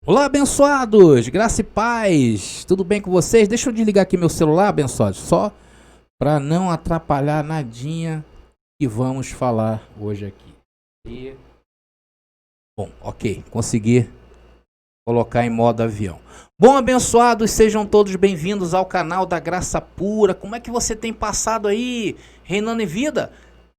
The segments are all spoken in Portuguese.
Olá, abençoados! Graça e paz! Tudo bem com vocês? Deixa eu desligar aqui meu celular, abençoados, só para não atrapalhar nadinha que vamos falar hoje aqui. E... Bom, ok, consegui colocar em modo avião. Bom, abençoados, sejam todos bem-vindos ao canal da Graça Pura. Como é que você tem passado aí, reinando em vida?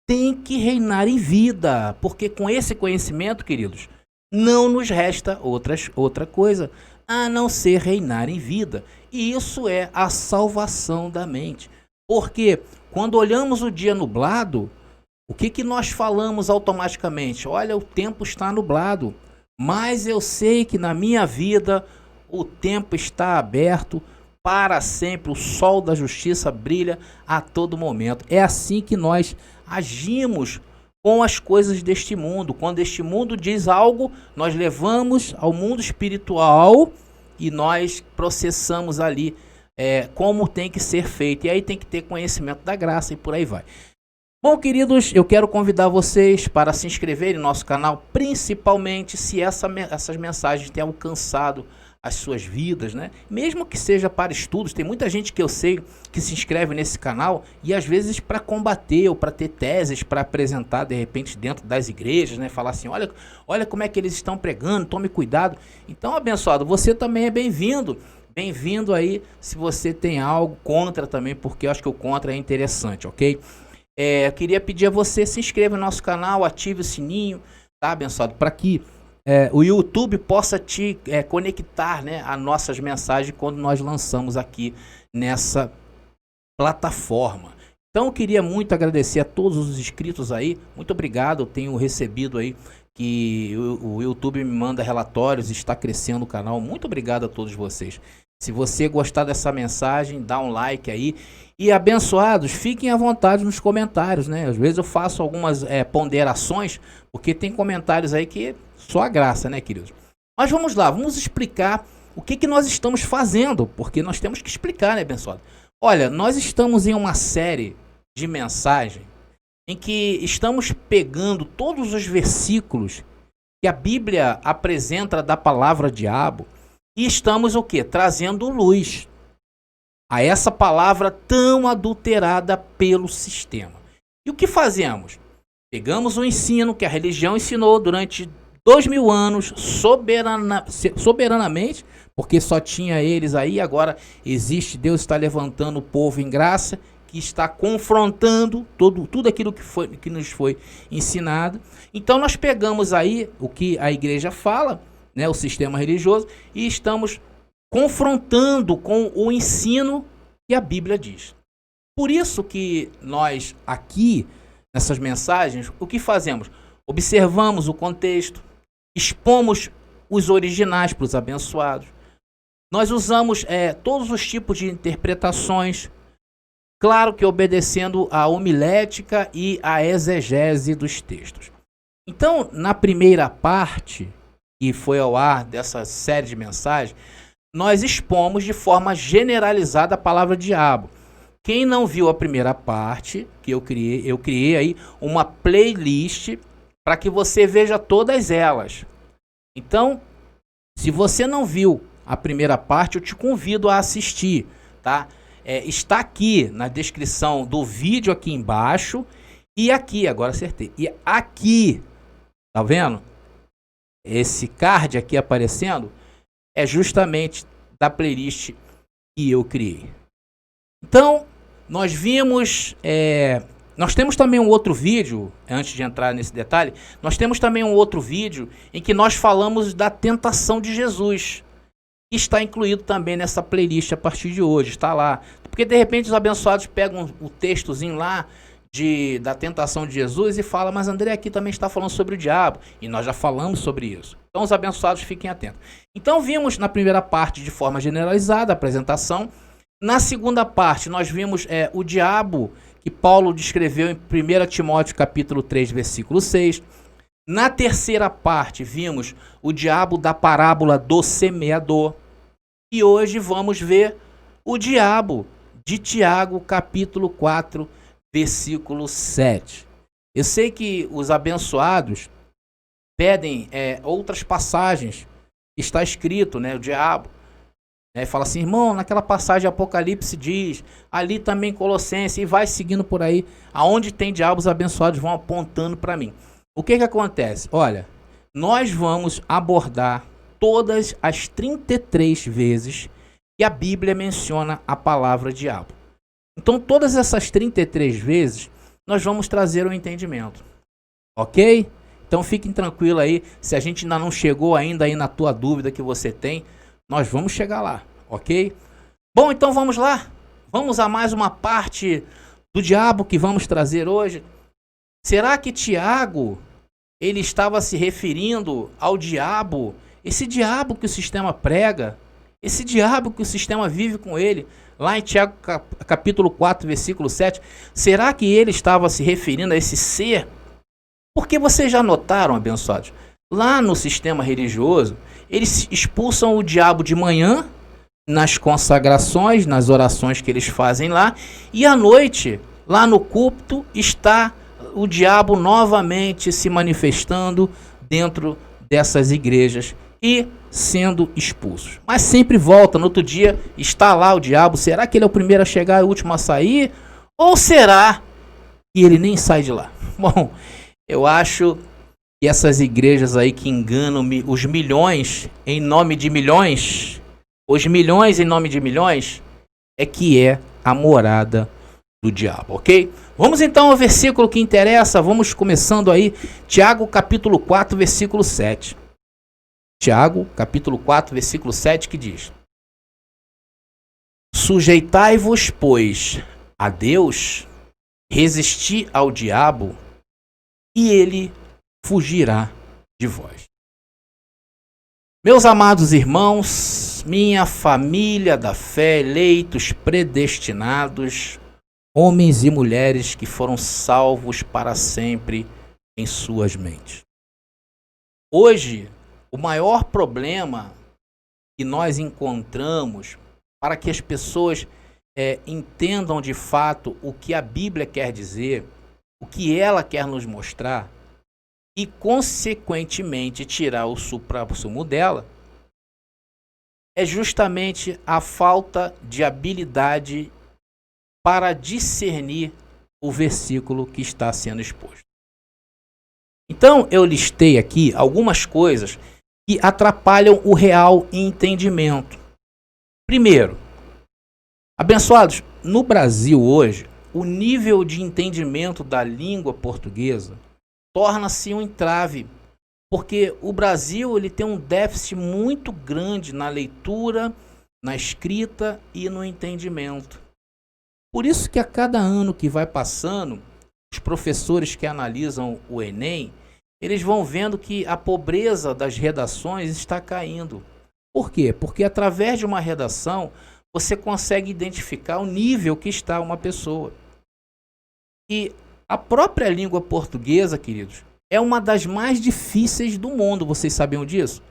Tem que reinar em vida, porque com esse conhecimento, queridos, não nos resta outra coisa a não ser reinar em vida. E isso é a salvação da mente. Porque quando olhamos o dia nublado, o que nós falamos automaticamente? Olha, o tempo está nublado, mas eu sei que na minha vida o tempo está aberto para sempre. O sol da justiça brilha a todo momento. É assim que nós agimos com as coisas deste mundo. Quando este mundo diz algo, nós levamos ao mundo espiritual e nós processamos ali como tem que ser feito. E aí tem que ter conhecimento da graça e por aí vai. Bom, queridos, eu quero convidar vocês para se inscreverem no nosso canal, principalmente se essas mensagens têm alcançado as suas vidas, né? Mesmo que seja para estudos, tem muita gente que eu sei que se inscreve nesse canal e às vezes para combater ou para ter teses para apresentar de repente dentro das igrejas, né? Falar assim, olha como é que eles estão pregando, tome cuidado. Então, abençoado, você também é bem-vindo. Bem-vindo aí se você tem algo contra também, porque eu acho que o contra é interessante, ok? Eu queria pedir a você, se inscreva no nosso canal, ative o sininho, tá, abençoado? Para que o YouTube possa te conectar, né, a nossas mensagens quando nós lançamos aqui nessa plataforma. Então eu queria muito agradecer a todos os inscritos aí, muito obrigado, eu tenho recebido aí que o YouTube me manda relatórios, está crescendo o canal, muito obrigado a todos vocês. Se você gostar dessa mensagem, dá um like aí. E abençoados, fiquem à vontade nos comentários, né? Às vezes eu faço algumas ponderações, porque tem comentários aí que só a graça, né, queridos? Mas vamos lá, vamos explicar o que nós estamos fazendo, porque nós temos que explicar, né, abençoado? Olha, nós estamos em uma série de mensagens em que estamos pegando todos os versículos que a Bíblia apresenta da palavra diabo e estamos o quê? Trazendo luz a essa palavra tão adulterada pelo sistema. E o que fazemos? Pegamos o ensino que a religião ensinou durante 2000 anos, soberanamente, porque só tinha eles aí, agora existe, Deus está levantando o povo em graça, que está confrontando tudo aquilo que nos foi ensinado. Então nós pegamos aí o que a igreja fala, né, o sistema religioso, e estamos confrontando com o ensino que a Bíblia diz. Por isso que nós aqui, nessas mensagens, o que fazemos? Observamos o contexto, expomos os originais para os abençoados. Nós usamos todos os tipos de interpretações, claro que obedecendo a homilética e a exegese dos textos. Então, na primeira parte, que foi ao ar dessa série de mensagens, nós expomos de forma generalizada a palavra diabo. Quem não viu a primeira parte, que eu criei aí uma playlist para que você veja todas elas. Então, se você não viu a primeira parte, eu te convido a assistir, tá? Está aqui na descrição do vídeo aqui embaixo e aqui, agora acertei. E aqui, tá vendo? Esse card aqui aparecendo é justamente da playlist que eu criei. Então, nós vimos... nós temos também um outro vídeo, antes de entrar nesse detalhe, nós temos também um outro vídeo em que nós falamos da tentação de Jesus. Que está incluído também nessa playlist a partir de hoje, está lá. Porque de repente os abençoados pegam o textozinho lá da tentação de Jesus e falam, mas André aqui também está falando sobre o diabo. E nós já falamos sobre isso. Então os abençoados fiquem atentos. Então vimos na primeira parte de forma generalizada a apresentação. Na segunda parte nós vimos o diabo que Paulo descreveu em 1 Timóteo capítulo 3, versículo 6. Na terceira parte, vimos o diabo da parábola do semeador. E hoje vamos ver o diabo de Tiago, capítulo 4, versículo 7. Eu sei que os abençoados pedem outras passagens está escrito, né? O diabo. Fala assim, irmão, naquela passagem de Apocalipse diz, ali também Colossenses, e vai seguindo por aí, aonde tem diabos abençoados vão apontando para mim. O que acontece? Olha, nós vamos abordar todas as 33 vezes que a Bíblia menciona a palavra diabo. Então, todas essas 33 vezes, nós vamos trazer o entendimento. Ok? Então, fiquem tranquilos aí, se a gente ainda não chegou ainda aí na tua dúvida que você tem, nós vamos chegar lá, ok? Bom, então vamos lá. Vamos a mais uma parte do diabo que vamos trazer hoje. Será que Tiago, ele estava se referindo ao diabo, esse diabo que o sistema prega, esse diabo que o sistema vive com ele, lá em Tiago capítulo 4, versículo 7, será que ele estava se referindo a esse ser? Porque vocês já notaram, abençoados, lá no sistema religioso, eles expulsam o diabo de manhã, nas consagrações, nas orações que eles fazem lá, e à noite, lá no culto, está o diabo novamente se manifestando dentro dessas igrejas e sendo expulsos. Mas sempre volta, no outro dia está lá o diabo. Será que ele é o primeiro a chegar e o último a sair? Ou será que ele nem sai de lá? Bom, eu acho que essas igrejas aí que enganam os milhões em nome de milhões, os milhões em nome de milhões, é que é a morada do diabo, ok? Vamos então ao versículo que interessa, vamos começando aí, Tiago capítulo 4, versículo 7. Tiago capítulo 4, versículo 7, que diz: Sujeitai-vos, pois, a Deus, resisti ao diabo, e ele fugirá de vós. Meus amados irmãos, minha família da fé, eleitos, predestinados, homens e mulheres que foram salvos para sempre em suas mentes. Hoje, o maior problema que nós encontramos para que as pessoas entendam de fato o que a Bíblia quer dizer, o que ela quer nos mostrar, e consequentemente tirar o suprassumo dela, é justamente a falta de habilidade para discernir o versículo que está sendo exposto. Então eu listei aqui algumas coisas que atrapalham o real entendimento. Primeiro, abençoados, no Brasil hoje, o nível de entendimento da língua portuguesa torna-se um entrave, porque o Brasil ele tem um déficit muito grande na leitura, na escrita e no entendimento. Por isso que a cada ano que vai passando, os professores que analisam o Enem, eles vão vendo que a pobreza das redações está caindo. Por quê? Porque através de uma redação, você consegue identificar o nível que está uma pessoa. E a própria língua portuguesa, queridos, é uma das mais difíceis do mundo, vocês sabiam disso?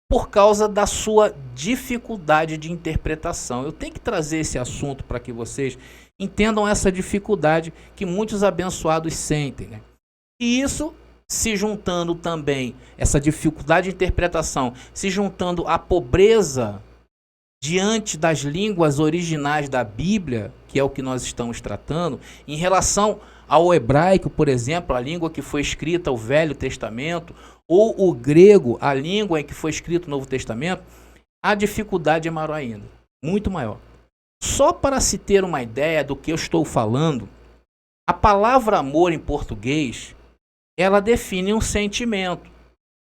Por causa da sua dificuldade de interpretação. Eu tenho que trazer esse assunto para que vocês entendam essa dificuldade que muitos abençoados sentem, né? E isso, se juntando também, essa dificuldade de interpretação, se juntando à pobreza diante das línguas originais da Bíblia, que é o que nós estamos tratando, em relação ao hebraico, por exemplo, a língua que foi escrita o Velho Testamento, ou o grego, a língua em que foi escrito o Novo Testamento, a dificuldade é maior ainda, muito maior. Só para se ter uma ideia do que eu estou falando, a palavra amor em português, ela define um sentimento.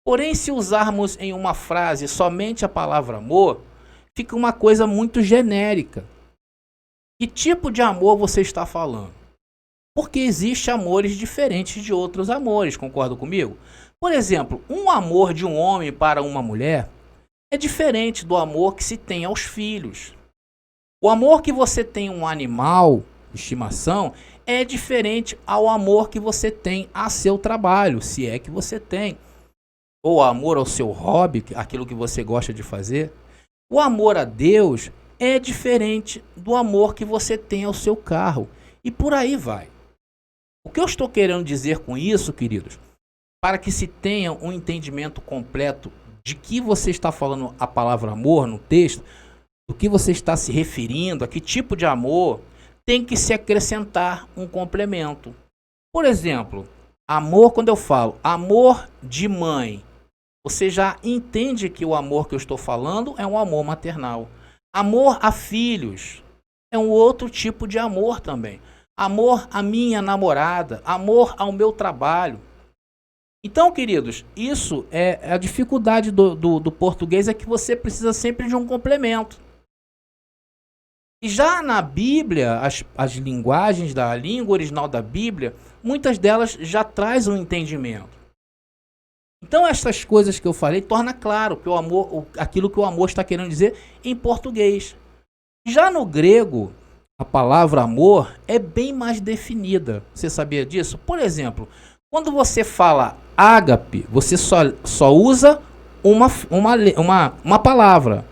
Porém, se usarmos em uma frase somente a palavra amor, fica uma coisa muito genérica. Que tipo de amor você está falando? Porque existem amores diferentes de outros amores, concorda comigo? Por exemplo, um amor de um homem para uma mulher é diferente do amor que se tem aos filhos. O amor que você tem a um animal de estimação é diferente ao amor que você tem a seu trabalho, se é que você tem. Ou amor ao seu hobby, aquilo que você gosta de fazer. O amor a Deus é diferente do amor que você tem ao seu carro. E por aí vai. O que eu estou querendo dizer com isso, queridos, para que se tenha um entendimento completo de que você está falando a palavra amor no texto, do que você está se referindo, a que tipo de amor, tem que se acrescentar um complemento. Por exemplo, amor, quando eu falo amor de mãe, você já entende que o amor que eu estou falando é um amor maternal. Amor a filhos é um outro tipo de amor também. Amor à minha namorada, amor ao meu trabalho. Então, queridos, isso é a dificuldade do português, é que você precisa sempre de um complemento. E já na Bíblia, as linguagens da língua original da Bíblia, muitas delas já traz um entendimento. Então, essas coisas que eu falei torna claro que o amor, aquilo que o amor está querendo dizer em português. Já no grego, a palavra amor é bem mais definida. Você sabia disso? Por exemplo, quando você fala ágape, você só usa uma palavra.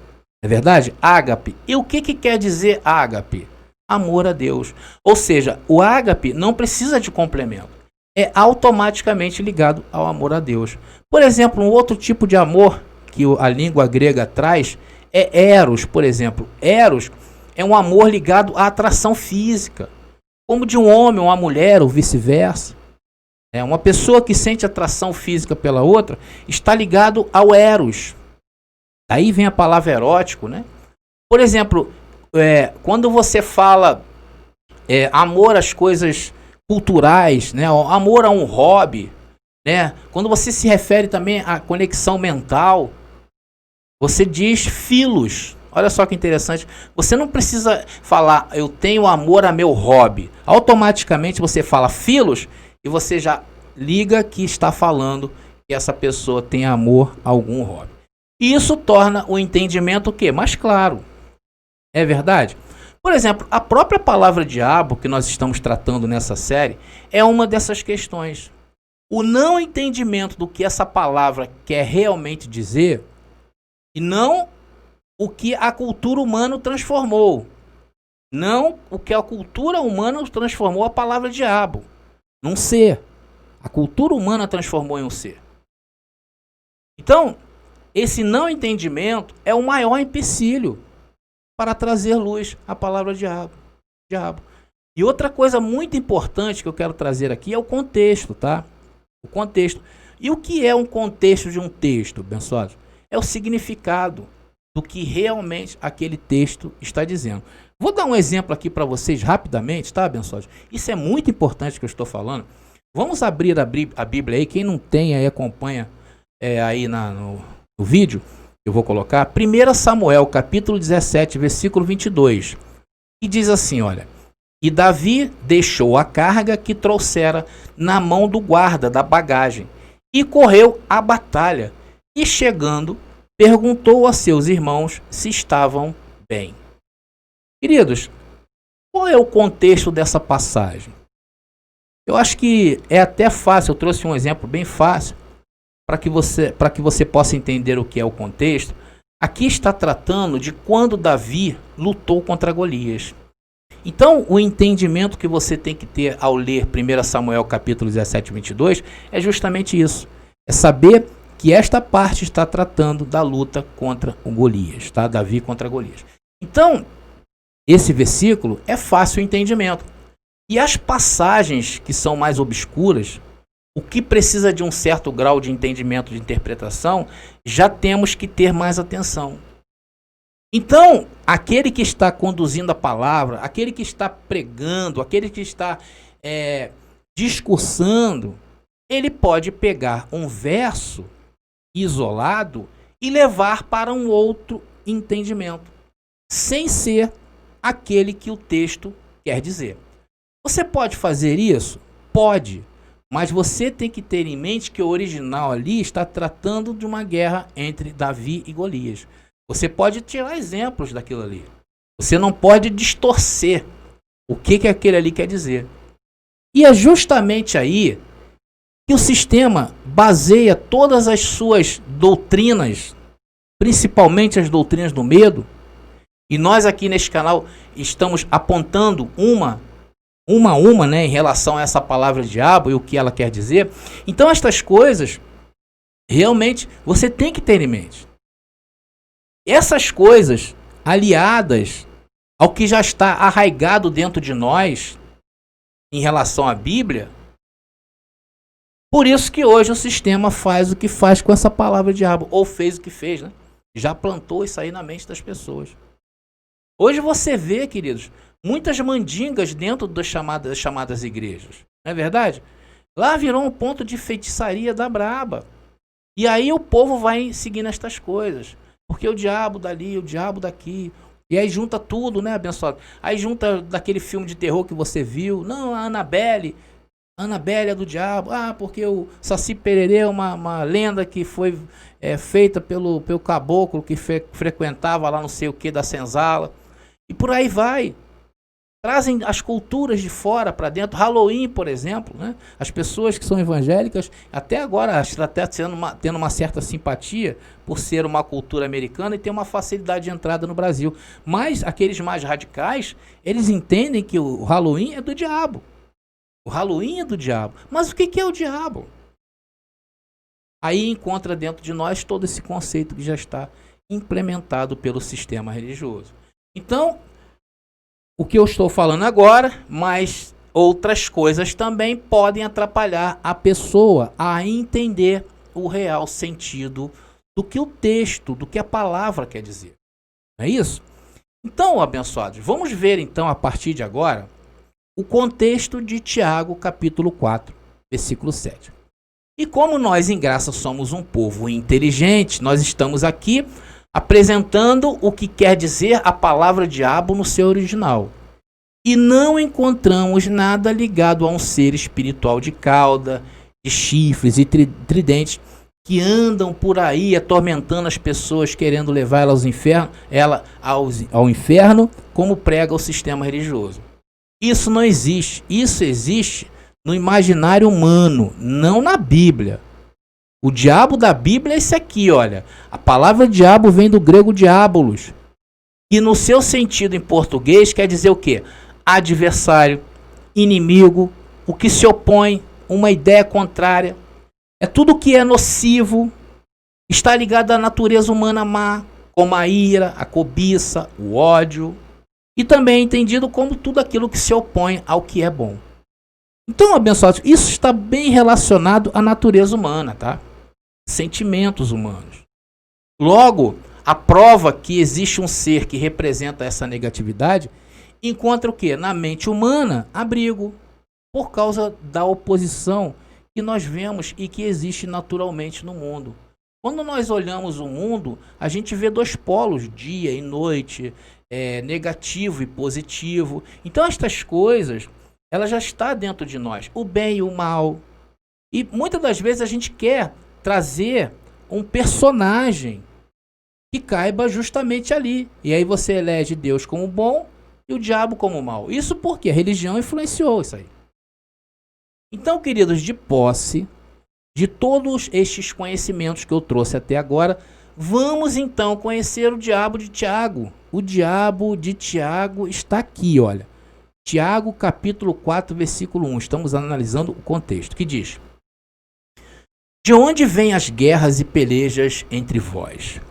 É verdade? Ágape. E o que quer dizer ágape? Amor a Deus. Ou seja, o ágape não precisa de complemento. É automaticamente ligado ao amor a Deus. Por exemplo, um outro tipo de amor que a língua grega traz é eros, por exemplo. Eros é um amor ligado à atração física, como de um homem ou uma mulher, ou vice-versa. É uma pessoa que sente atração física pela outra está ligado ao eros. Daí vem a palavra erótico, né? Por exemplo, quando você fala amor às coisas culturais, né? Amor a um hobby, né? Quando você se refere também à conexão mental, você diz filos. Olha só que interessante. Você não precisa falar eu tenho amor a meu hobby. Automaticamente você fala filos e você já liga que está falando que essa pessoa tem amor a algum hobby. E isso torna o entendimento o quê? Mais claro. É verdade? Por exemplo, a própria palavra diabo que nós estamos tratando nessa série é uma dessas questões. O não entendimento do que essa palavra quer realmente dizer e não o que a cultura humana transformou. Não o que a cultura humana transformou a palavra diabo num ser. A cultura humana transformou em um ser. Então, esse não entendimento é o maior empecilho para trazer luz à palavra diabo. E outra coisa muito importante que eu quero trazer aqui é o contexto, tá? O contexto. E o que é um contexto de um texto, abençoados? É o significado do que realmente aquele texto está dizendo. Vou dar um exemplo aqui para vocês rapidamente, tá, abençoados? Isso é muito importante que eu estou falando. Vamos abrir a Bíblia aí. Quem não tem aí, acompanha aí no vídeo. Eu vou colocar 1 Samuel, capítulo 17, versículo 22. E diz assim, olha. E Davi deixou a carga que trouxera na mão do guarda da bagagem e correu à batalha. E chegando, perguntou a seus irmãos se estavam bem. Queridos, qual é o contexto dessa passagem? Eu acho que é até fácil, eu trouxe um exemplo bem fácil para que você possa entender o que é o contexto. Aqui está tratando de quando Davi lutou contra Golias. Então, o entendimento que você tem que ter ao ler 1 Samuel capítulo 17, 22 é justamente isso. É saber que esta parte está tratando da luta contra o Golias, tá? Davi contra Golias. Então, esse versículo é fácil o entendimento. E as passagens que são mais obscuras, o que precisa de um certo grau de entendimento, de interpretação, já temos que ter mais atenção. Então, aquele que está conduzindo a palavra, aquele que está pregando, aquele que está discursando, ele pode pegar um verso isolado e levar para um outro entendimento, sem ser aquele que o texto quer dizer. Você pode fazer isso? Pode. Mas você tem que ter em mente que o original ali está tratando de uma guerra entre Davi e Golias. Você pode tirar exemplos daquilo ali. Você não pode distorcer o que aquele ali quer dizer. E é justamente aí que o sistema baseia todas as suas doutrinas, principalmente as doutrinas do medo. E nós aqui neste canal estamos apontando uma, né, em relação a essa palavra diabo e o que ela quer dizer. Então estas coisas, Realmente, você tem que ter em mente. Essas coisas, aliadas ao que já está arraigado dentro de nós, em relação à Bíblia, por isso que hoje o sistema faz o que faz com essa palavra diabo, ou fez o que fez, né? Já plantou isso aí na mente das pessoas. Hoje você vê, queridos, muitas mandingas dentro das chamadas igrejas, não é verdade? Lá virou um ponto de feitiçaria da braba. E aí o povo vai seguindo estas coisas. Porque o diabo dali, o diabo daqui. E aí junta tudo, né, abençoado? Aí junta daquele filme de terror que você viu. Não, a Annabelle é do diabo. Ah, porque o Saci Pererê é uma lenda que foi feita pelo caboclo que frequentava lá não sei o que da senzala. E por aí vai. Trazem as culturas de fora para dentro. Halloween, por exemplo, né? As pessoas que são evangélicas, até agora, estão até tendo uma certa simpatia por ser uma cultura americana e ter uma facilidade de entrada no Brasil. Mas aqueles mais radicais, eles entendem que o Halloween é do diabo. O Halloween é do diabo. Mas o que é o diabo? Aí encontra dentro de nós todo esse conceito que já está implementado pelo sistema religioso. Então, o que eu estou falando agora, mas outras coisas também podem atrapalhar a pessoa a entender o real sentido do que o texto, do que a palavra quer dizer. Não é isso? Então, abençoados, vamos ver então a partir de agora o contexto de Tiago, capítulo 4, versículo 7. E como nós em graça somos um povo inteligente, nós estamos aqui apresentando o que quer dizer a palavra diabo no seu original. E não encontramos nada ligado a um ser espiritual de cauda, de chifres e tridentes que andam por aí atormentando as pessoas, querendo levar ela ao inferno, como prega o sistema religioso. Isso não existe. Isso existe no imaginário humano, não na Bíblia. O diabo da Bíblia é esse aqui, olha. A palavra diabo vem do grego diabolos. E no seu sentido em português quer dizer o quê? Adversário, inimigo, o que se opõe, uma ideia contrária. É tudo que é nocivo, está ligado à natureza humana má, como a ira, a cobiça, o ódio. E também é entendido como tudo aquilo que se opõe ao que é bom. Então, abençoados, isso está bem relacionado à natureza humana, tá? Sentimentos humanos. Logo, a prova que existe um ser que representa essa negatividade encontra o quê? Na mente humana, abrigo, por causa da oposição que nós vemos e que existe naturalmente no mundo. Quando nós olhamos o mundo, a gente vê dois polos, dia e noite, negativo e positivo. Então, estas coisas, ela já está dentro de nós, o bem e o mal. E muitas das vezes a gente quer trazer um personagem que caiba justamente ali. E aí você elege Deus como bom e o diabo como mal. Isso porque a religião influenciou isso aí. Então, queridos, de posse de todos estes conhecimentos que eu trouxe até agora, vamos então conhecer o diabo de Tiago. O diabo de Tiago está aqui, olha. Tiago, capítulo 4, versículo 1. Estamos analisando o contexto, que diz: de onde vêm as guerras e pelejas entre vós?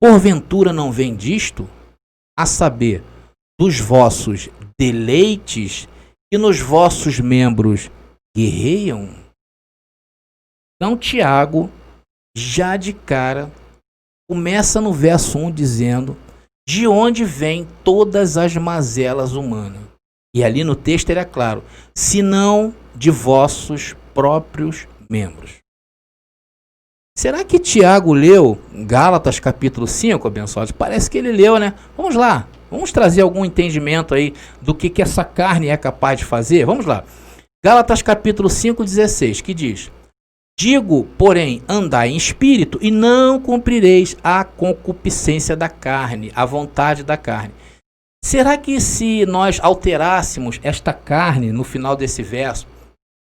Porventura não vem disto? A saber, dos vossos deleites que nos vossos membros guerreiam? Então Tiago, já de cara, começa no verso 1 dizendo de onde vêm todas as mazelas humanas. E ali no texto era claro, senão de vossos próprios membros. Será que Tiago leu Gálatas capítulo 5, abençoados? Parece que ele leu, né? Vamos lá, vamos trazer algum entendimento aí do que essa carne é capaz de fazer? Vamos lá. Gálatas capítulo 5, 16, que diz: digo, porém, andai em espírito e não cumprireis a concupiscência da carne, a vontade da carne. Será que se nós alterássemos esta carne no final desse verso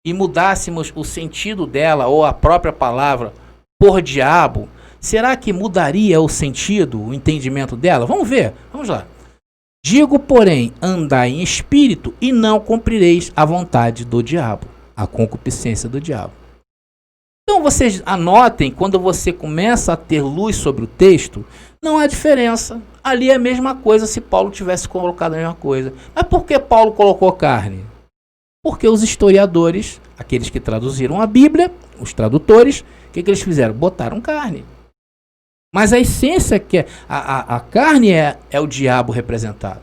e mudássemos o sentido dela ou a própria palavra por diabo, será que mudaria o sentido, o entendimento dela? Vamos ver, vamos lá. Digo, porém, andai em espírito e não cumprireis a vontade do diabo, a concupiscência do diabo. Então vocês anotem, quando você começa a ter luz sobre o texto, não há diferença. Ali é a mesma coisa se Paulo tivesse colocado a mesma coisa. Mas por que Paulo colocou carne? Porque os historiadores, aqueles que traduziram a Bíblia, os tradutores, o que eles fizeram? Botaram carne. Mas a essência que a carne é o diabo representado.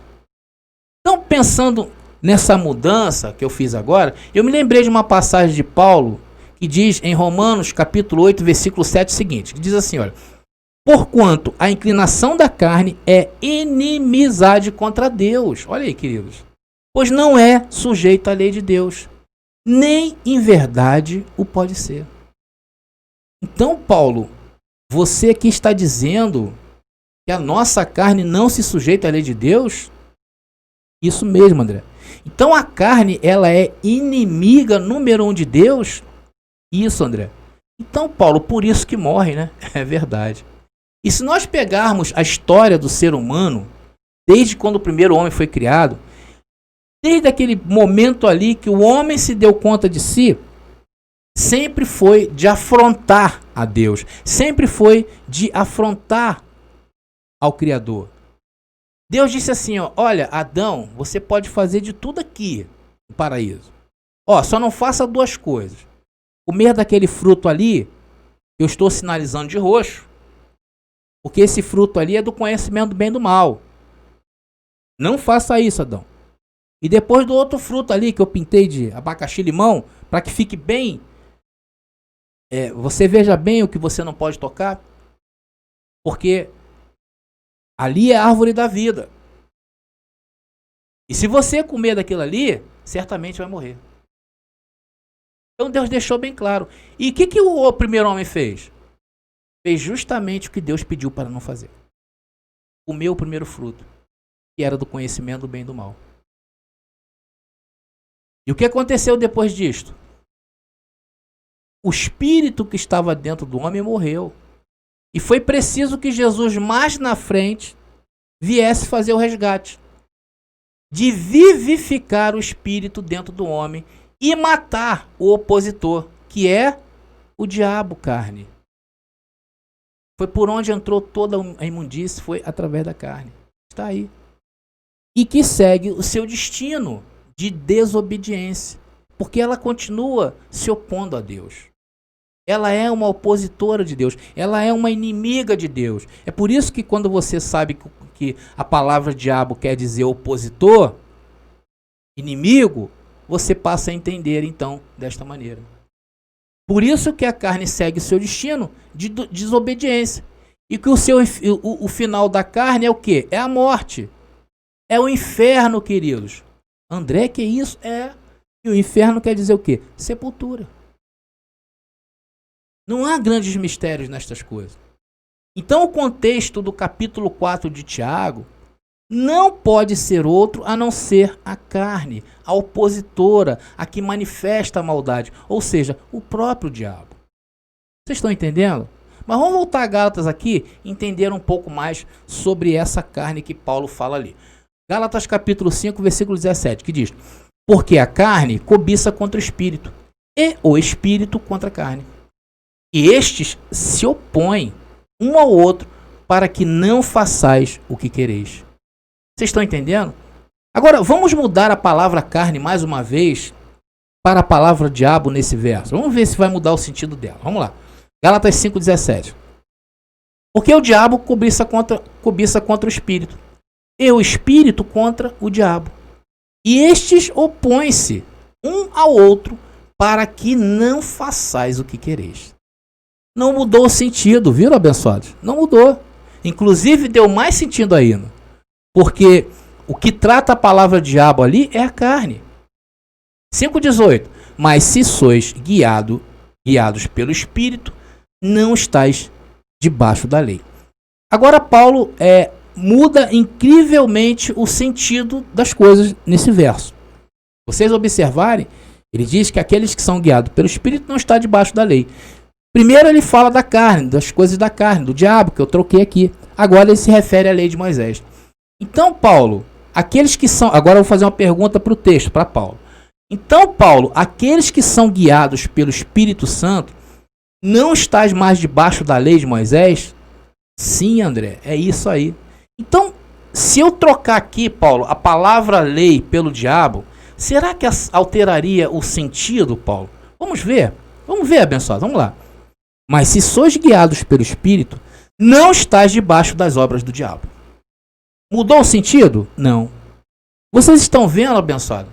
Então, pensando nessa mudança que eu fiz agora, eu me lembrei de uma passagem de Paulo que diz em Romanos capítulo 8, versículo 7 o seguinte, que diz assim, olha: porquanto a inclinação da carne é inimizade contra Deus. Olha aí, queridos. Pois não é sujeito à lei de Deus, nem em verdade o pode ser. Então, Paulo, você aqui está dizendo que a nossa carne não se sujeita à lei de Deus? Isso mesmo, André. Então a carne, ela é inimiga número 1 de Deus? Isso, André. Então, Paulo, por isso que morre, né? É verdade. E se nós pegarmos a história do ser humano, desde quando o primeiro homem foi criado, desde aquele momento ali que o homem se deu conta de si, sempre foi de afrontar a Deus, sempre foi de afrontar ao Criador. Deus disse assim, ó, olha, Adão, você pode fazer de tudo aqui no paraíso. Ó, só não faça duas coisas. Comer daquele fruto ali, eu estou sinalizando de roxo, porque esse fruto ali é do conhecimento do bem e do mal. Não faça isso, Adão. E depois do outro fruto ali que eu pintei de abacaxi-limão, para que fique bem, você veja bem o que você não pode tocar, porque ali é a árvore da vida. E se você comer daquilo ali, certamente vai morrer. Então Deus deixou bem claro. E o que o primeiro homem fez? Fez justamente o que Deus pediu para não fazer. Comeu o primeiro fruto, que era do conhecimento do bem e do mal. E o que aconteceu depois disto? O espírito que estava dentro do homem morreu. E foi preciso que Jesus, mais na frente, viesse fazer o resgate. De vivificar o espírito dentro do homem e matar o opositor, que é o diabo, carne. Foi por onde entrou toda a imundície, foi através da carne. Está aí. E que segue o seu destino de desobediência, porque ela continua se opondo a Deus. Ela é uma opositora de Deus, ela é uma inimiga de Deus. É por isso que quando você sabe que a palavra diabo quer dizer opositor, inimigo, você passa a entender então desta maneira. Por isso que a carne segue seu destino de desobediência. E que o final da carne é o quê? É a morte. É o inferno, queridos. André, que isso? E o inferno quer dizer o quê? Sepultura. Não há grandes mistérios nestas coisas. Então o contexto do capítulo 4 de Tiago não pode ser outro a não ser a carne, a opositora, a que manifesta a maldade, ou seja, o próprio diabo. Vocês estão entendendo? Mas vamos voltar a Gálatas aqui e entender um pouco mais sobre essa carne que Paulo fala ali. Gálatas capítulo 5, versículo 17, que diz: porque a carne cobiça contra o espírito, e o espírito contra a carne. E estes se opõem um ao outro, para que não façais o que quereis. Vocês estão entendendo? Agora, vamos mudar a palavra carne mais uma vez para a palavra diabo nesse verso. Vamos ver se vai mudar o sentido dela. Vamos lá. Gálatas 5,17. Porque o diabo cobiça contra o espírito, e o espírito contra o diabo. E estes opõem-se um ao outro, para que não façais o que quereis. Não mudou o sentido, viram, abençoados? Não mudou. Inclusive, deu mais sentido ainda. Porque o que trata a palavra diabo ali é a carne. 5,18. Mas se sois guiados pelo Espírito, não estáis debaixo da lei. Agora Paulo muda incrivelmente o sentido das coisas nesse verso. Vocês observarem, ele diz que aqueles que são guiados pelo Espírito não estão debaixo da lei. Primeiro ele fala da carne, das coisas da carne, do diabo, que eu troquei aqui. Agora ele se refere à lei de Moisés. Então, Paulo, aqueles que são... Agora eu vou fazer uma pergunta para o texto, para Paulo. Então, Paulo, aqueles que são guiados pelo Espírito Santo Não estás mais debaixo da lei de Moisés? Sim, André, é isso aí. Então, se eu trocar aqui, Paulo, a palavra lei pelo diabo, será que alteraria o sentido, Paulo? Vamos ver, abençoado, vamos lá. Mas se sois guiados pelo Espírito, não estás debaixo das obras do diabo. Mudou o sentido? Não. Vocês estão vendo, abençoado?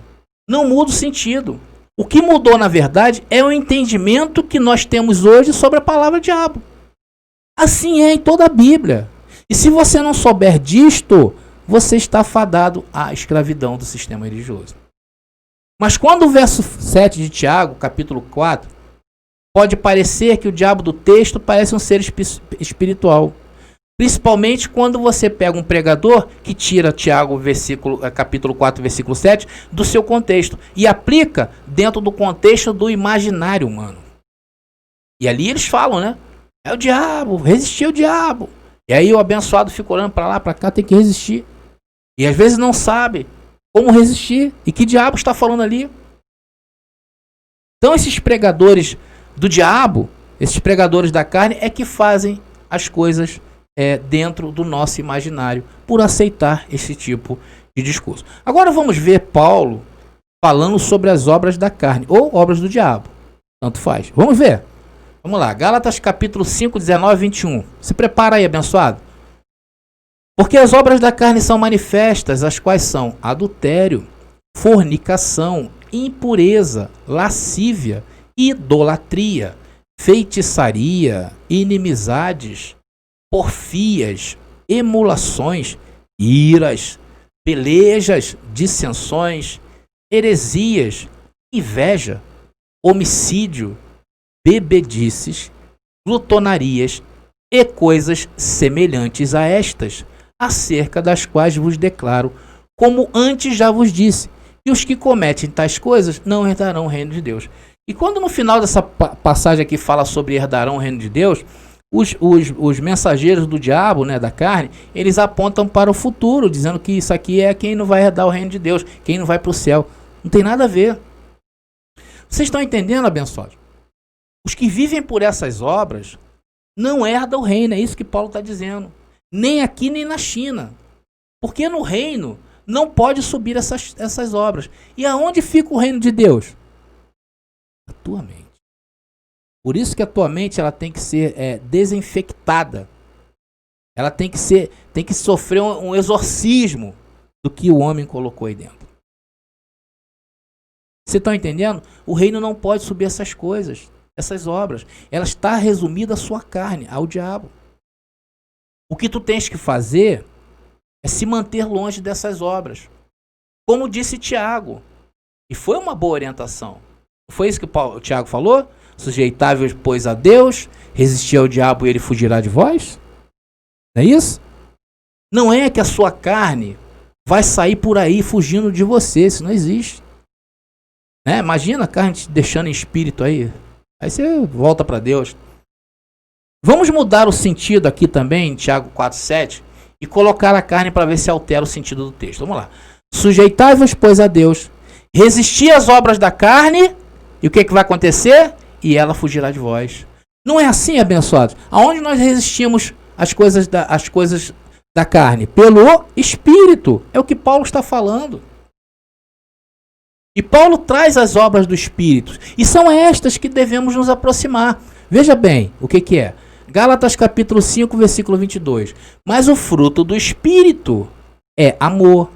Não muda o sentido. O que mudou, na verdade, é o entendimento que nós temos hoje sobre a palavra diabo. Assim é em toda a Bíblia. E se você não souber disto, você está fadado à escravidão do sistema religioso. Mas quando o verso 7 de Tiago, capítulo 4, pode parecer que o diabo do texto parece um ser espiritual. Principalmente quando você pega um pregador que tira Tiago, capítulo 4, versículo 7, do seu contexto e aplica dentro do contexto do imaginário humano. E ali eles falam, né? É o diabo, resistir ao diabo. E aí o abençoado fica olhando para lá, para cá, tem que resistir. E às vezes não sabe como resistir. E que diabo está falando ali? Então esses pregadores do diabo, esses pregadores da carne, é que fazem as coisas dentro do nosso imaginário, por aceitar esse tipo de discurso. Agora vamos ver Paulo falando sobre as obras da carne, ou obras do diabo. Tanto faz. Vamos ver. Vamos lá. Gálatas capítulo 5, 19 e 21. Se prepara aí, abençoado. Porque as obras da carne são manifestas, as quais são adultério, fornicação, impureza, lascívia, idolatria, feitiçaria, inimizades, porfias, emulações, iras, pelejas, dissensões, heresias, inveja, homicídio, bebedices, glutonarias e coisas semelhantes a estas, acerca das quais vos declaro, como antes já vos disse, que os que cometem tais coisas não herdarão o reino de Deus. E quando no final dessa passagem aqui fala sobre herdarão o reino de Deus, os mensageiros do diabo, né, da carne, eles apontam para o futuro, dizendo que isso aqui é quem não vai herdar o reino de Deus, quem não vai para o céu. Não tem nada a ver. Vocês estão entendendo, abençoados? Os que vivem por essas obras não herdam o reino, é isso que Paulo está dizendo. Nem aqui, nem na China. Porque no reino não pode subir essas obras. E aonde fica o reino de Deus? Na tua mente. Por isso que a tua mente ela tem que ser desinfectada. Ela tem que sofrer um exorcismo do que o homem colocou aí dentro. Você está entendendo? O reino não pode subir essas coisas, essas obras. Ela está resumida à sua carne, ao diabo. O que tu tens que fazer é se manter longe dessas obras. Como disse Tiago. E foi uma boa orientação. Foi isso que o Tiago falou? Sujeitáveis, pois, a Deus, resistir ao diabo e ele fugirá de vós? Não é isso? Não é que a sua carne vai sair por aí fugindo de você, isso não existe. Né? Imagina a carne te deixando em espírito aí. Aí você volta para Deus. Vamos mudar o sentido aqui também, em Tiago 4,7, e colocar a carne para ver se altera o sentido do texto. Vamos lá. Sujeitai-vos, pois, a Deus, resistir às obras da carne, e o que vai acontecer? E ela fugirá de vós. Não é assim, abençoados? Aonde nós resistimos às coisas da carne? Pelo Espírito. É o que Paulo está falando. E Paulo traz as obras do Espírito. E são estas que devemos nos aproximar. Veja bem, o que é? Gálatas capítulo 5, versículo 22. Mas o fruto do Espírito é amor,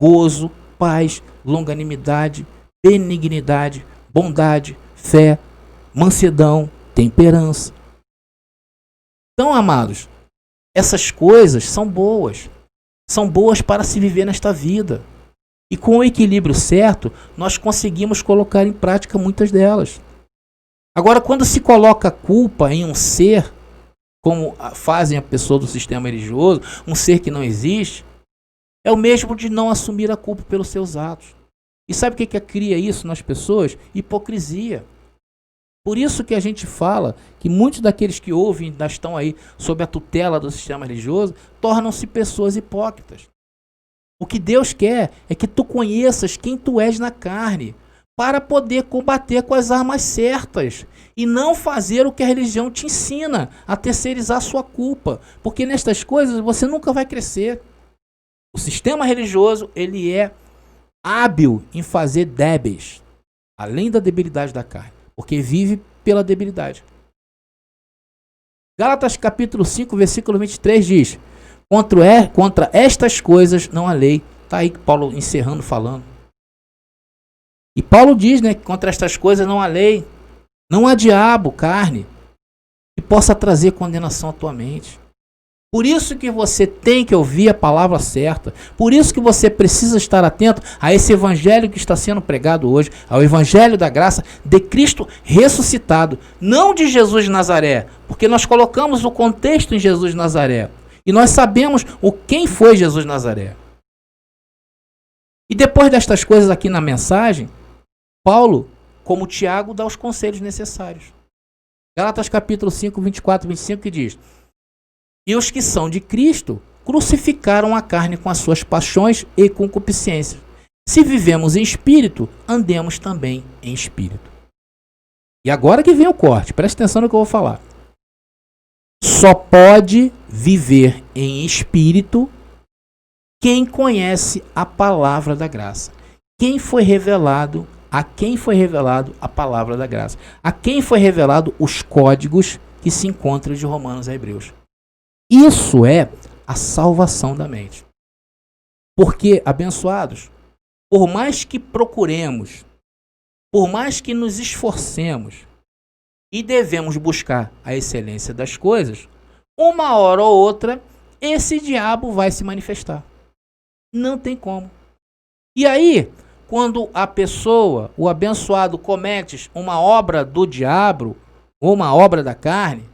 gozo, paz, longanimidade, benignidade, bondade, fé, mansidão, temperança. Então, amados, essas coisas são boas. São boas para se viver nesta vida. E com o equilíbrio certo, nós conseguimos colocar em prática muitas delas. Agora, quando se coloca a culpa em um ser, como fazem a pessoa do sistema religioso, um ser que não existe, é o mesmo de não assumir a culpa pelos seus atos. E sabe o que cria isso nas pessoas? Hipocrisia. Por isso que a gente fala que muitos daqueles que ouvem, ainda estão aí sob a tutela do sistema religioso, tornam-se pessoas hipócritas. O que Deus quer é que tu conheças quem tu és na carne. para poder combater com as armas certas e não fazer o que a religião te ensina, a terceirizar sua culpa, porque nestas coisas você nunca vai crescer. O sistema religioso, ele é hábil em fazer débeis, além da debilidade da carne, porque vive pela debilidade. Gálatas capítulo 5, versículo 23 diz: contra estas coisas não há lei. Está aí Paulo encerrando falando. E Paulo diz, né, que contra estas coisas não há lei. Não há diabo, carne, que possa trazer condenação à tua mente. Por isso que você tem que ouvir a palavra certa. Por isso que você precisa estar atento a esse evangelho que está sendo pregado hoje, ao evangelho da graça de Cristo ressuscitado, não de Jesus de Nazaré, porque nós colocamos o contexto em Jesus de Nazaré e nós sabemos quem foi Jesus de Nazaré. E depois destas coisas aqui na mensagem, Paulo, como Tiago, dá os conselhos necessários. Gálatas capítulo 5, 24 e 25 que diz: e os que são de Cristo crucificaram a carne com as suas paixões e concupiscências. Se vivemos em espírito, andemos também em espírito. E agora que vem o corte, presta atenção no que eu vou falar. Só pode viver em espírito quem conhece a palavra da graça. A quem foi revelado a palavra da graça. A quem foi revelado os códigos que se encontram de Romanos a Hebreus. Isso é a salvação da mente. Porque, abençoados, por mais que procuremos, por mais que nos esforcemos e devemos buscar a excelência das coisas, uma hora ou outra, esse diabo vai se manifestar. Não tem como. E aí, quando a pessoa, o abençoado, comete uma obra do diabo ou uma obra da carne,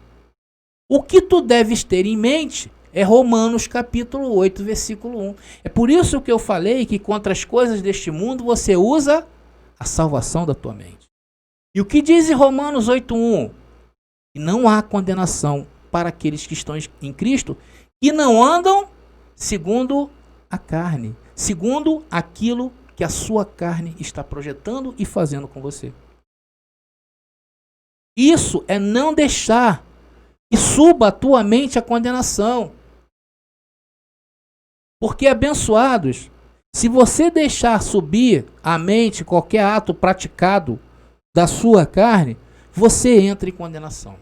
o que tu deves ter em mente é Romanos capítulo 8, versículo 1. É por isso que eu falei que contra as coisas deste mundo você usa a salvação da tua mente. E o que diz em Romanos 8, 1? Que não há condenação para aqueles que estão em Cristo, que não andam segundo a carne, segundo aquilo que a sua carne está projetando e fazendo com você. Isso é não deixar que suba a tua mente a condenação. Porque, abençoados, se você deixar subir a mente qualquer ato praticado da sua carne, você entra em condenação.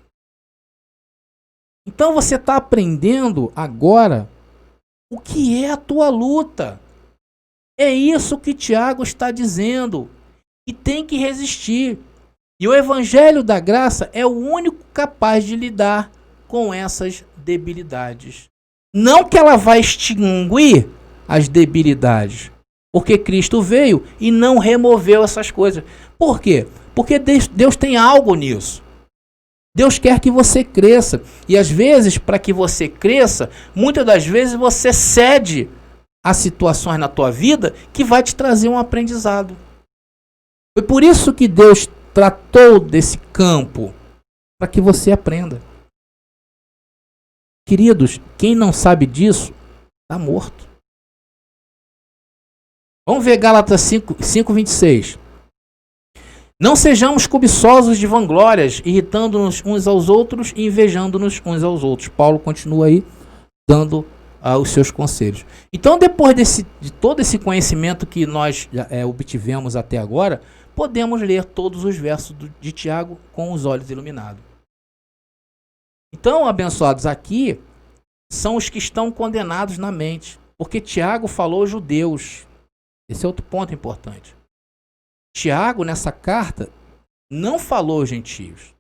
Então você está aprendendo agora o que é a tua luta. É isso que Tiago está dizendo. E tem que resistir. E o evangelho da graça é o único capaz de lidar com essas debilidades. Não que ela vai extinguir as debilidades, porque Cristo veio e não removeu essas coisas. Por quê? Porque Deus tem algo nisso. Deus quer que você cresça. E às vezes, para que você cresça, muitas das vezes você cede a situações na tua vida que vai te trazer um aprendizado. Foi por isso que Deus tratou desse campo, para que você aprenda. Queridos, quem não sabe disso, está morto. Vamos ver Gálatas 5, 26. Não sejamos cobiçosos de vanglórias, irritando-nos uns aos outros e invejando-nos uns aos outros. Paulo continua aí, dando os seus conselhos. Então, depois de todo esse conhecimento que nós obtivemos até agora, podemos ler todos os versos de Tiago com os olhos iluminados. Então, abençoados, aqui são os que estão condenados na mente, porque Tiago falou judeus. Esse é outro ponto importante. Tiago, nessa carta, não falou gentios.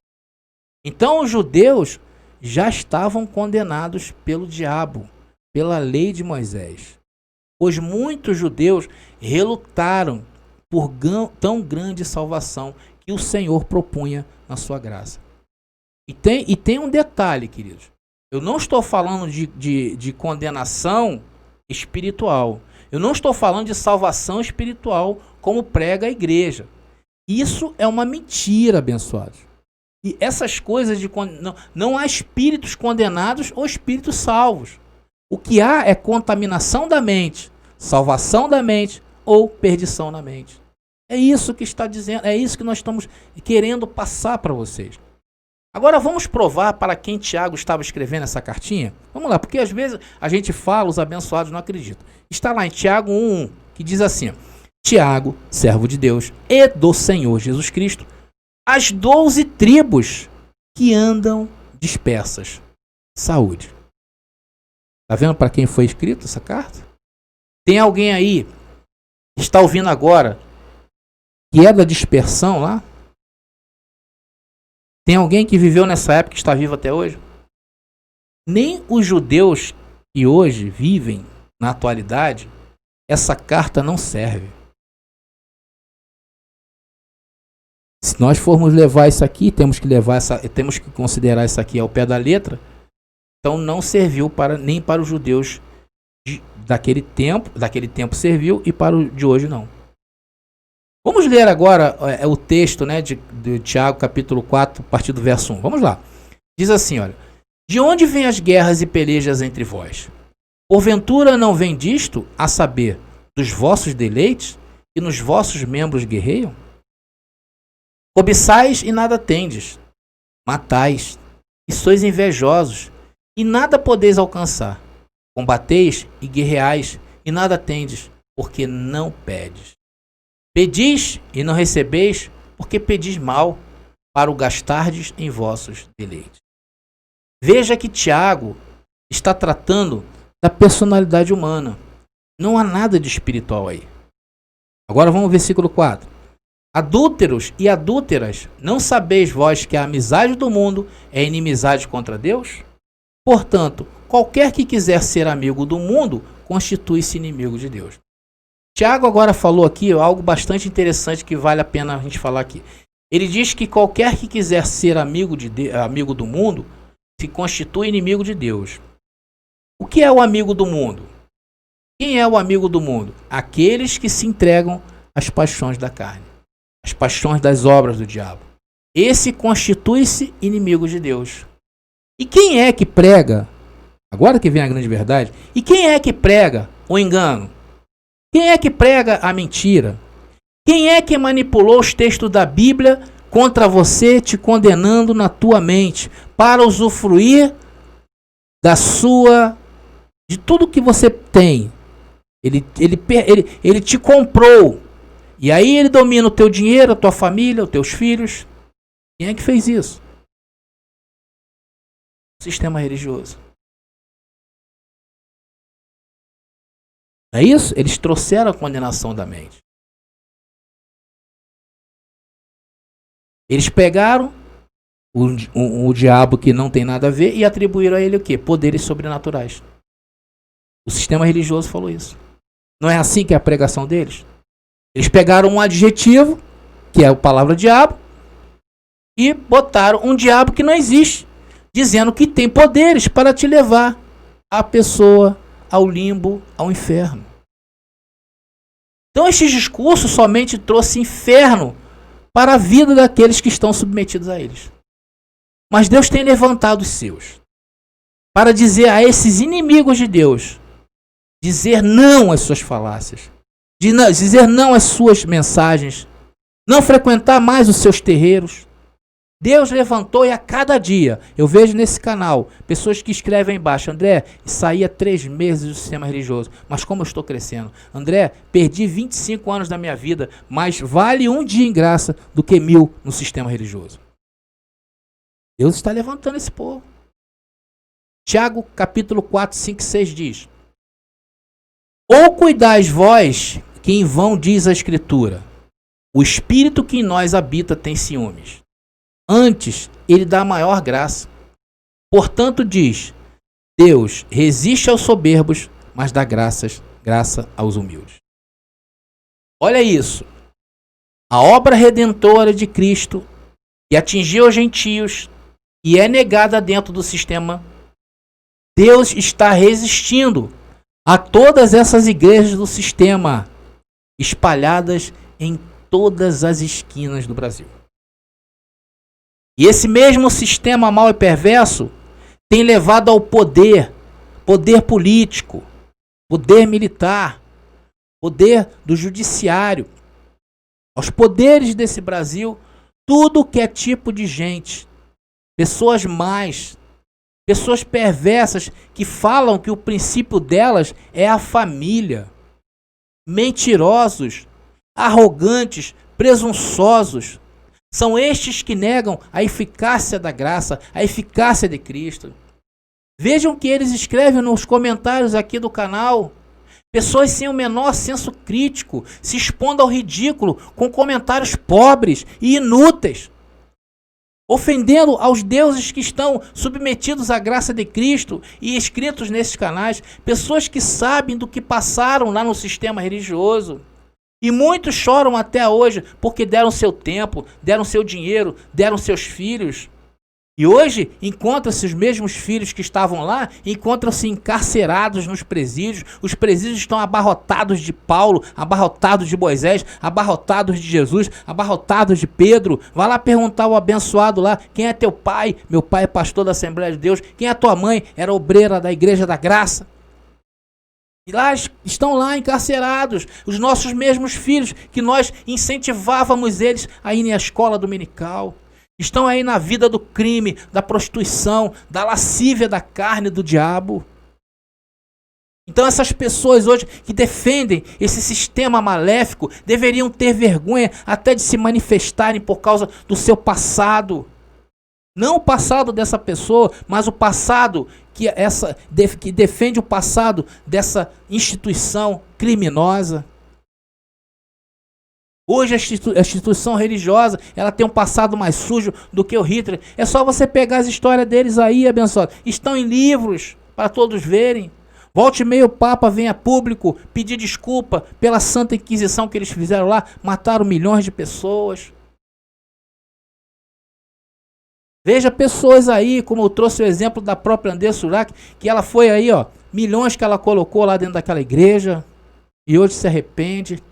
Então, os judeus já estavam condenados pelo diabo, pela lei de Moisés. Pois muitos judeus relutaram por tão grande salvação que o Senhor propunha na sua graça. E tem um detalhe, queridos. Eu não estou falando de condenação espiritual. Eu não estou falando de salvação espiritual como prega a igreja. Isso é uma mentira, abençoados. E essas coisas não há espíritos condenados ou espíritos salvos. O que há é contaminação da mente, salvação da mente ou perdição na mente. É isso que está dizendo, é isso que nós estamos querendo passar para vocês. Agora vamos provar para quem Tiago estava escrevendo essa cartinha? Vamos lá, porque às vezes a gente fala, os abençoados não acreditam. Está lá em Tiago 1:1, que diz assim: Tiago, servo de Deus e do Senhor Jesus Cristo, as 12 tribos que andam dispersas. Saúde. Tá vendo para quem foi escrito essa carta? Tem alguém aí que está ouvindo agora que é da dispersão lá? Tem alguém que viveu nessa época e está vivo até hoje? Nem os judeus que hoje vivem na atualidade, essa carta não serve. Se nós formos levar isso aqui, temos que considerar isso aqui ao pé da letra. Então não serviu nem para os judeus daquele tempo serviu, e para o de hoje não. Vamos ler agora o texto, né, de Tiago, capítulo 4, a partir do verso 1. Vamos lá. Diz assim, olha: de onde vêm as guerras e pelejas entre vós? Porventura não vem disto, a saber, dos vossos deleites, e nos vossos membros guerreiam? Cobiçais e nada tendes, matais, e sois invejosos, e nada podeis alcançar. Combateis e guerreais, e nada tendes, porque não pedes. Pedis e não recebeis, porque pedis mal, para o gastardes em vossos deleites. Veja que Tiago está tratando da personalidade humana. Não há nada de espiritual aí. Agora vamos ao versículo 4. Adúlteros e adúlteras, não sabeis vós que a amizade do mundo é inimizade contra Deus? Portanto, qualquer que quiser ser amigo do mundo, constitui-se inimigo de Deus. Tiago agora falou aqui algo bastante interessante que vale a pena a gente falar aqui. Ele diz que qualquer que quiser ser amigo do mundo, se constitui inimigo de Deus. O que é o amigo do mundo? Quem é o amigo do mundo? Aqueles que se entregam às paixões da carne, às paixões das obras do diabo. Esse constitui-se inimigo de Deus. E quem é que prega? Agora que vem a grande verdade. E quem é que prega o engano? Quem é que prega a mentira? Quem é que manipulou os textos da Bíblia contra você, te condenando na tua mente, para usufruir de tudo que você tem? Ele te comprou. E aí ele domina o teu dinheiro, a tua família, os teus filhos. Quem é que fez isso? O sistema religioso. É isso? Eles trouxeram a condenação da mente. Eles pegaram o diabo que não tem nada a ver e atribuíram a ele o quê? Poderes sobrenaturais. O sistema religioso falou isso. Não é assim que é a pregação deles? Eles pegaram um adjetivo, que é a palavra diabo, e botaram um diabo que não existe, dizendo que tem poderes para te levar a pessoa ao limbo, ao inferno. Então este discurso somente trouxe inferno para a vida daqueles que estão submetidos a eles. Mas Deus tem levantado os seus para dizer a esses inimigos de Deus, dizer não às suas falácias, dizer não às suas mensagens, não frequentar mais os seus terreiros. Deus levantou, e a cada dia, eu vejo nesse canal, pessoas que escrevem embaixo: André, saí há 3 meses do sistema religioso, mas como eu estou crescendo. André, perdi 25 anos da minha vida, mas vale um dia em graça do que 1000 no sistema religioso. Deus está levantando esse povo. Tiago, capítulo 4, 5 e 6 diz: ou cuidais vós, que em vão diz a Escritura, o Espírito que em nós habita tem ciúmes. Antes, ele dá maior graça. Portanto, diz: Deus resiste aos soberbos, mas dá graça aos humildes. Olha isso. A obra redentora de Cristo, que atingiu os gentios e é negada dentro do sistema, Deus está resistindo a todas essas igrejas do sistema, espalhadas em todas as esquinas do Brasil. E esse mesmo sistema mau e perverso tem levado ao poder político, poder militar, poder do judiciário. aos poderes desse Brasil, tudo que é tipo de gente, pessoas más, pessoas perversas que falam que o princípio delas é a família, mentirosos, arrogantes, presunçosos. São estes que negam a eficácia da graça, a eficácia de Cristo. Vejam o que eles escrevem nos comentários aqui do canal. Pessoas sem o menor senso crítico, se expondo ao ridículo com comentários pobres e inúteis, ofendendo aos deuses que estão submetidos à graça de Cristo e inscritos nesses canais. Pessoas que sabem do que passaram lá no sistema religioso. E muitos choram até hoje porque deram seu tempo, deram seu dinheiro, deram seus filhos. E hoje encontram-se os mesmos filhos que estavam lá, encontram-se encarcerados nos presídios. Os presídios estão abarrotados de Paulo, abarrotados de Moisés, abarrotados de Jesus, abarrotados de Pedro. Vai lá perguntar ao abençoado lá, quem é teu pai? Meu pai é pastor da Assembleia de Deus. Quem é tua mãe? Era obreira da Igreja da Graça. E lá estão lá encarcerados os nossos mesmos filhos, que nós incentivávamos eles a irem à escola dominical. Estão aí na vida do crime, da prostituição, da lascívia da carne do diabo. Então essas pessoas hoje que defendem esse sistema maléfico deveriam ter vergonha até de se manifestarem por causa do seu passado. Não o passado dessa pessoa, mas o passado que defende o passado dessa instituição criminosa. Hoje a instituição religiosa, ela tem um passado mais sujo do que o Hitler. É só você pegar as histórias deles aí, abençoado. Estão em livros para todos verem. Volte e meia o Papa vem a público pedir desculpa pela Santa Inquisição que eles fizeram lá. Mataram milhões de pessoas. Veja pessoas aí, como eu trouxe o exemplo da própria André Surak, que ela foi aí, milhões que ela colocou lá dentro daquela igreja, e hoje se arrepende.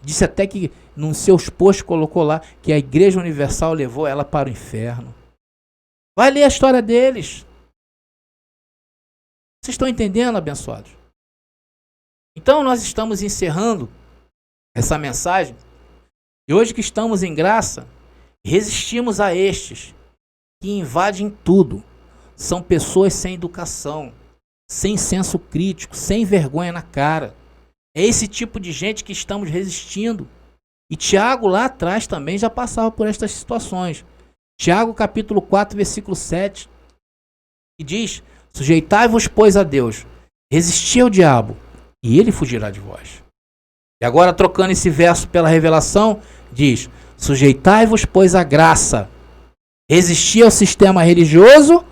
Disse até que nos seus posts colocou lá que a Igreja Universal levou ela para o inferno. Vai ler a história deles. Vocês estão entendendo, abençoados? Então nós estamos encerrando essa mensagem, e hoje que estamos em graça, resistimos a estes que invadem tudo. São pessoas sem educação, sem senso crítico, sem vergonha na cara. É esse tipo de gente que estamos resistindo. E Tiago lá atrás também já passava por estas situações. Tiago capítulo 4, versículo 7, que diz: sujeitai-vos, pois, a Deus, resisti ao diabo, e ele fugirá de vós. E agora, trocando esse verso pela revelação, diz: sujeitai-vos, pois, à graça, resisti ao sistema religioso,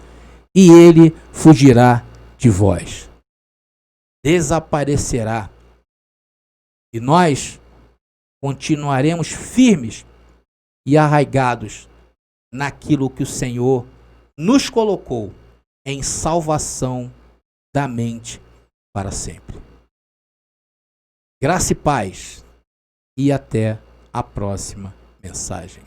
e ele fugirá de vós. Desaparecerá. E nós continuaremos firmes e arraigados naquilo que o Senhor nos colocou em salvação da mente para sempre. Graça e paz, e até a próxima mensagem.